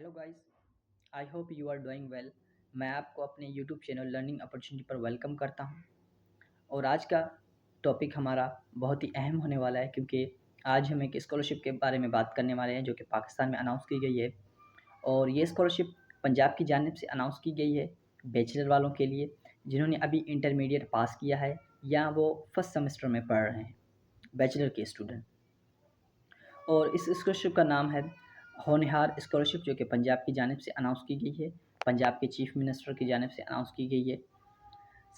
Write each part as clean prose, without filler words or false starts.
Hello guys, I hope you are doing well. मैं आपको अपने यूट्यूब चैनल लर्निंग अपॉर्चुनिटी पर वेलकम करता हूं। और आज का टॉपिक हमारा बहुत ही अहम होने वाला है, क्योंकि आज हम एक स्कॉलरशिप के बारे में बात करने वाले हैं जो कि पाकिस्तान में अनाउंस की गई है। और ये स्कॉलरशिप पंजाब की जानिब से अनाउंस की गई है बैचलर वालों के लिए, जिन्होंने अभी इंटरमीडिएट पास किया है या वो फर्स्ट सेमेस्टर में पढ़ रहे हैं, बैचलर के स्टूडेंट। और इस स्कॉलरशिप का नाम है होनहार स्कॉलरशिप, जो कि पंजाब की जानिब से अनाउंस की गई है, पंजाब के चीफ मिनिस्टर की जानिब से अनाउंस की गई है।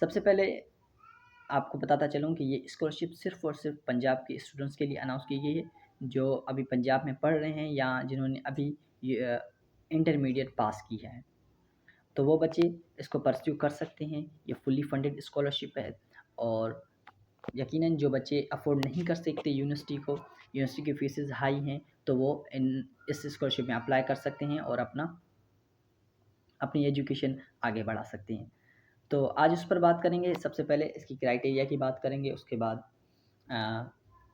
सबसे पहले आपको बताता चलूँ कि ये स्कॉलरशिप सिर्फ़ और सिर्फ पंजाब के स्टूडेंट्स के लिए अनाउंस की गई है, जो अभी पंजाब में पढ़ रहे हैं या जिन्होंने अभी ये इंटरमीडिएट पास किया है। तो वो बच्चे इसको परस्यू कर सकते हैं। ये फुल्ली फंडेड स्कॉलरशिप है। और यकीनन जो बच्चे अफ़ोर्ड नहीं कर सकते यूनिवर्सिटी की फ़ीसेस हाई हैं, तो वो इस स्कॉलरशिप में अप्लाई कर सकते हैं और अपनी एजुकेशन आगे बढ़ा सकते हैं। तो आज उस पर बात करेंगे। सबसे पहले इसकी क्राइटेरिया की बात करेंगे, उसके बाद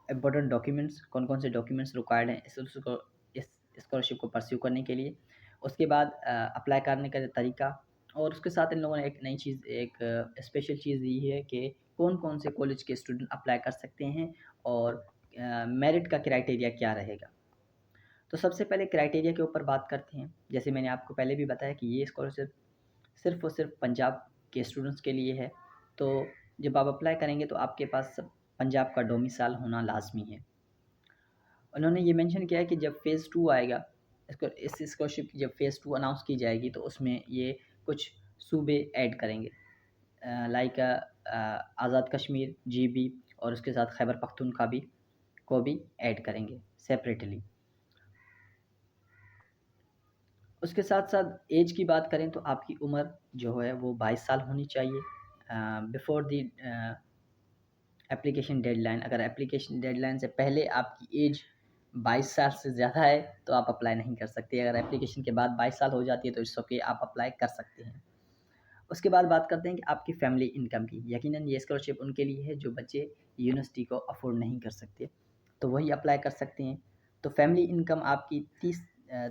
इम्पोर्टेंट डॉक्यूमेंट्स, कौन-कौन से डॉक्यूमेंट्स रिक्वायर्ड हैं इस स्कॉलरशिप को परस्यू करने के लिए। उसके बाद अप्लाई करने का तरीका, और उसके साथ इन लोगों ने एक नई चीज़, एक स्पेशल चीज़ दी है कि कौन-कौन से कॉलेज के स्टूडेंट अप्लाई कर सकते हैं और मेरिट का क्राइटेरिया क्या रहेगा। तो सबसे पहले क्राइटेरिया के ऊपर बात करते हैं। जैसे मैंने आपको पहले भी बताया कि ये स्कॉलरशिप सिर्फ़ और सिर्फ पंजाब के स्टूडेंट्स के लिए है। तो जब आप अप्लाई करेंगे तो आपके पास पंजाब का डोमिसाइल होना लाज़मी है। उन्होंने ये मेंशन किया है कि जब फ़ेज़ 2 आएगा, इसको इस स्कॉलरशिप की जब फ़ेज़ 2 अनाउंस की जाएगी, तो उसमें ये कुछ सूबे ऐड करेंगे, लाइक आज़ाद कश्मीर, जीबी, और उसके साथ खैबर पख्तूनख्वा को भी ऐड करेंगे सेपरेटली। उसके साथ-साथ ऐज की बात करें तो आपकी उम्र जो है वो 22 साल होनी चाहिए बिफ़ोर द एप्लीकेशन डेडलाइन। अगर एप्लीकेशन डेडलाइन से पहले आपकी ऐज 22 साल से ज़्यादा है तो आप अप्लाई नहीं कर सकते। अगर एप्लीकेशन के बाद 22 साल हो जाती है तो इट्स ओके, आप अप्लाई कर सकते हैं। उसके बाद बात करते हैं कि आपकी फैमिली इनकम की। यकीनन ये स्कॉलरशिप उनके लिए है जो बच्चे यूनिवर्सिटी को अफ़ोर्ड नहीं कर सकते, तो वही अप्लाई कर सकते हैं। तो फैमिली इनकम आपकी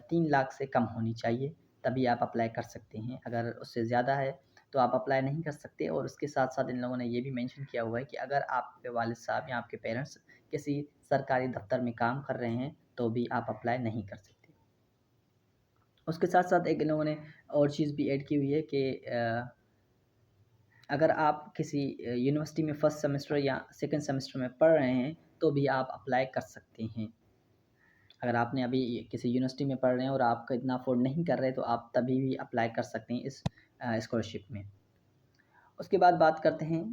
3 लाख से कम होनी चाहिए, तभी आप अप्लाई कर सकते हैं। अगर उससे ज़्यादा है तो आप अप्लाई नहीं कर सकते। और उसके साथ-साथ इन लोगों ने ये भी मेंशन किया हुआ है कि अगर आपके वालिद साहब या आपके पेरेंट्स किसी सरकारी दफ़्तर में काम कर रहे हैं, तो भी आप अप्लाई नहीं कर सकते। उसके साथ-साथ एक इन लोगों ने और चीज़ भी ऐड की हुई है कि अगर आप किसी यूनिवर्सिटी में फर्स्ट सेमेस्टर या सेकंड सेमेस्टर में पढ़ रहे हैं, तो भी आप अप्लाई कर सकते हैं। अगर आपने अभी किसी यूनिवर्सिटी में पढ़ रहे हैं और आप इतना अफ़ोर्ड नहीं कर रहे, तो आप तभी भी अप्लाई कर सकते हैं इस स्कॉलरशिप में। उसके बाद बात करते हैं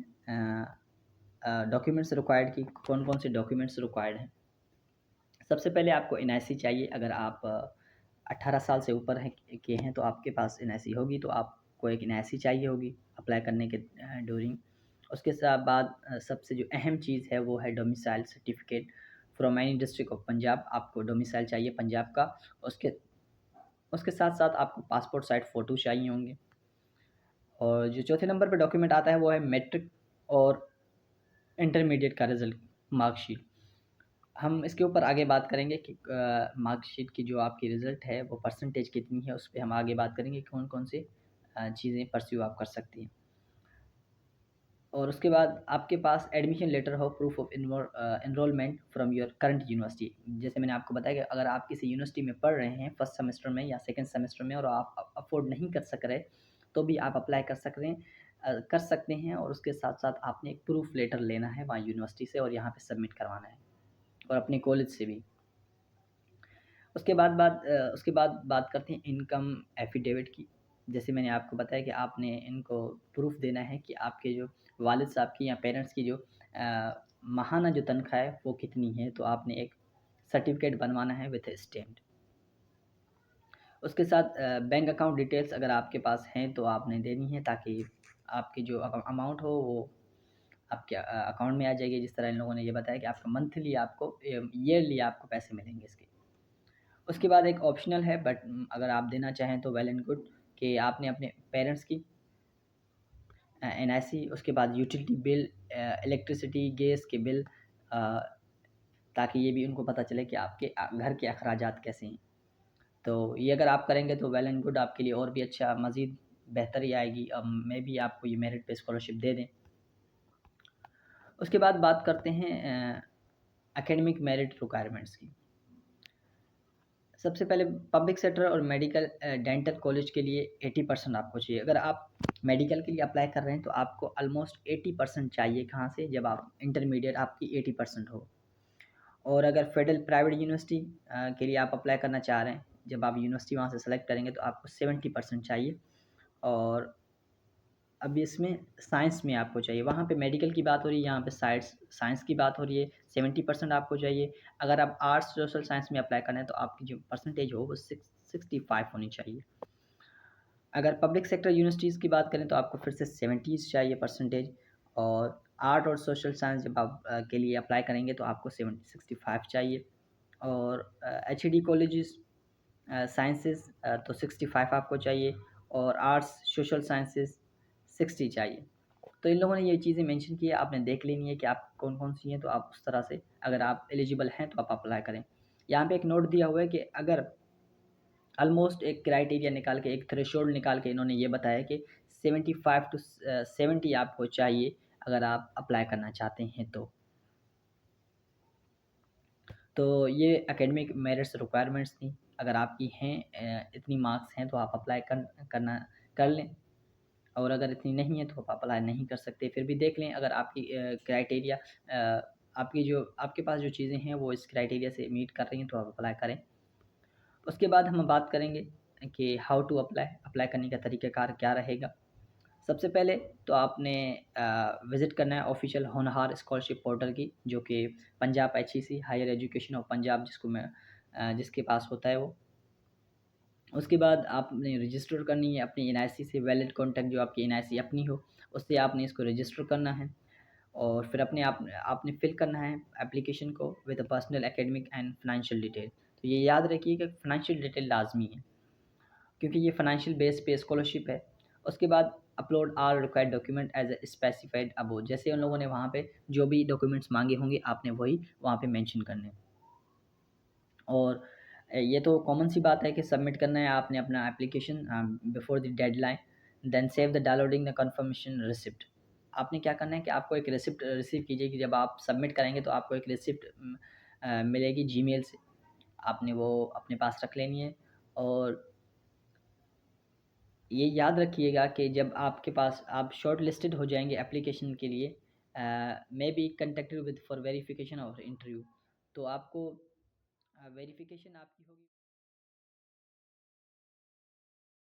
डॉक्यूमेंट्स रिक्वायर्ड की, कौन-कौन से डॉक्यूमेंट्स रिक्वायर्ड हैं। सबसे पहले आपको एनआईसी चाहिए। अगर आप 18 साल से ऊपर के हैं तो आपके पास एनआईसी होगी, तो आपको एक एनआईसी चाहिए होगी अप्लाई करने के ड्यूरिंग। उसके बाद सबसे जो अहम चीज़ है वो है domicile certificate from any district of Punjab. आपको डोमिसाइल चाहिए पंजाब का। उसके उसके साथ-साथ आपको पासपोर्ट साइज़ फ़ोटो चाहिए होंगे। और जो चौथे नंबर पे डॉक्यूमेंट आता है वो है मैट्रिक और इंटरमीडिएट का रिज़ल्ट, मार्कशीट। हम इसके ऊपर आगे बात करेंगे कि मार्कशीट की जो आपकी रिज़ल्ट है वो परसेंटेज कितनी है, उस पे हम आगे बात करेंगे कौन-कौन से चीज़ें परस्यू आप कर सकती हैं। और उसके बाद आपके पास एडमिशन लेटर हो, proof of enrolment from your current university. जैसे मैंने आपको बताया कि अगर आप किसी यूनिवर्सिटी में पढ़ रहे हैं फर्स्ट सेमेस्टर में या सेकंड सेमेस्टर में और आप अफ़ोर्ड नहीं कर सक रहे, तो भी आप अप्लाई कर सकते हैं। और उसके साथ-साथ आपने एक प्रूफ लेटर लेना है वहाँ यूनिवर्सिटी से और यहाँ पे सबमिट करवाना है, और अपने कॉलेज से भी। उसके बाद बात करते हैं इनकम एफ़िडेविट की। जैसे मैंने आपको बताया कि आपने इनको प्रूफ़ देना है कि आपके जो वालिद साहब की या पेरेंट्स की जो माहाना जो तनख़्वाह है वो कितनी है, तो आपने एक सर्टिफ़िकेट बनवाना है विथ स्टैम्प्ड। उसके साथ बैंक अकाउंट डिटेल्स अगर आपके पास हैं तो आपने देनी है, ताकि आपकी जो अमाउंट हो वो आपके अकाउंट में आ जाएगी। जिस तरह इन लोगों ने ये बताया कि आपका मंथली आपको ईयरली आपको पैसे मिलेंगे इसके। उसके बाद एक ऑप्शनल है, बट अगर आप देना चाहें तो वेल एंड गुड, कि आपने अपने पेरेंट्स की एनआईसी, उसके बाद यूटिलिटी बिल, इलेक्ट्रिसिटी, गैस के बिल, ताकि ये भी उनको पता चले कि आपके घर के अखराजात कैसे हैं। तो ये अगर आप करेंगे तो वेल एंड गुड, आपके लिए और भी अच्छा मज़ीद बेहतरी आएगी। मैं भी आपको ये मेरिट पे स्कॉलरशिप दे दें। उसके बाद बात करते हैं एकेडमिक मेरिट रिक्वायरमेंट्स की। सबसे पहले पब्लिक सेक्टर और मेडिकल डेंटल कॉलेज के लिए 80% आपको चाहिए। अगर आप मेडिकल के लिए अप्लाई कर रहे हैं तो आपको ऑलमोस्ट 80% चाहिए। कहाँ से? जब आप इंटरमीडिएट आपकी 80% हो। और अगर फेडरल प्राइवेट यूनिवर्सिटी के लिए आप अप्लाई करना चाह रहे हैं, जब आप यूनिवर्सिटी वहाँ से सेलेक्ट करेंगे तो आपको 70% चाहिए। और अब इसमें साइंस में आपको चाहिए, वहाँ पे मेडिकल की बात हो रही है, यहाँ पे साइंस की बात हो रही है, 70% आपको चाहिए। अगर आप आर्ट्स सोशल साइंस में अप्लाई करना है तो आपकी जो परसेंटेज हो वो 65 होनी चाहिए। अगर पब्लिक सेक्टर यूनिवर्सिटीज़ की बात करें तो आपको फिर से 70 चाहिए परसेंटेज। और आर्ट और सोशल साइंस जब आप के लिए अप्लाई करेंगे तो आपको 65 चाहिए। और एच डी कॉलेजेस साइंसेस तो 65 आपको चाहिए। और आर्ट्स सोशल साइंसेस 60 चाहिए। तो इन लोगों ने ये चीज़ें मेंशन की है, आपने देख लेनी है कि आप कौन-कौन सी हैं, तो आप उस तरह से अगर आप एलिजिबल हैं तो आप अप्लाई करें। यहाँ पे एक नोट दिया हुआ है कि अगर ऑलमोस्ट एक क्राइटेरिया निकाल के, एक थ्रेशोल्ड निकाल के इन्होंने ये बताया कि 75 टू 70 आपको चाहिए अगर आप अप्लाई करना चाहते हैं तो। तो ये एकेडमिक मेरिट्स रिक्वायरमेंट्स थी। अगर आपकी हैं इतनी मार्क्स हैं तो आप अप्लाई करना कर लें। और अगर इतनी नहीं है तो आप अप्लाई नहीं कर सकते। फिर भी देख लें अगर आपकी क्राइटेरिया आपकी जो आपके पास जो चीज़ें हैं वो इस क्राइटेरिया से मीट कर रही हैं तो आप अप्लाई करें। उसके बाद हम बात करेंगे कि हाउ टू अप्लाई, अप्लाई करने का तरीक़ाकार क्या रहेगा। सबसे पहले तो आपने विज़िट करना है ऑफ़िशियल होनहार स्कॉलरशिप पोर्टल की, जो कि Punjab HEC higher education of Punjab जिसको मैं जिसके पास होता है वो। उसके बाद आपने रजिस्टर करनी है अपनी एनआईसी से, वैलिड कॉन्टैक्ट जो आपकी एनआईसी अपनी हो, उससे आपने इसको रजिस्टर करना है। और फिर अपने आप आपने फ़िल करना है एप्लीकेशन को with a personal academic and financial detail. तो ये याद रखिए कि फाइनेंशियल डिटेल लाज़मी है, क्योंकि ये फाइनेंशियल बेस पे स्कॉलरशिप है। उसके बाद upload all required document as a specified above, जैसे उन लोगों ने वहाँ पे जो भी डॉक्यूमेंट्स माँगे होंगे आपने वही वहाँ पे मेंशन करने हैं। और ये तो कॉमन सी बात है कि सबमिट करना है आपने अपना application before the deadline, then save the downloading the confirmation receipt. आपने क्या करना है कि आपको एक रिसिप्ट रिसीव कीजिए कि जब आप सबमिट करेंगे तो आपको एक रिसिप्ट मिलेगी जीमेल से, आपने वो अपने पास रख लेनी है। और ये याद रखिएगा कि जब आपके पास आप शॉर्ट लिस्टेड हो जाएँगे एप्लीकेशन के लिए, may be contacted with for verification और इंटरव्यू, तो आपको वेरिफिकेशन आपकी होगी।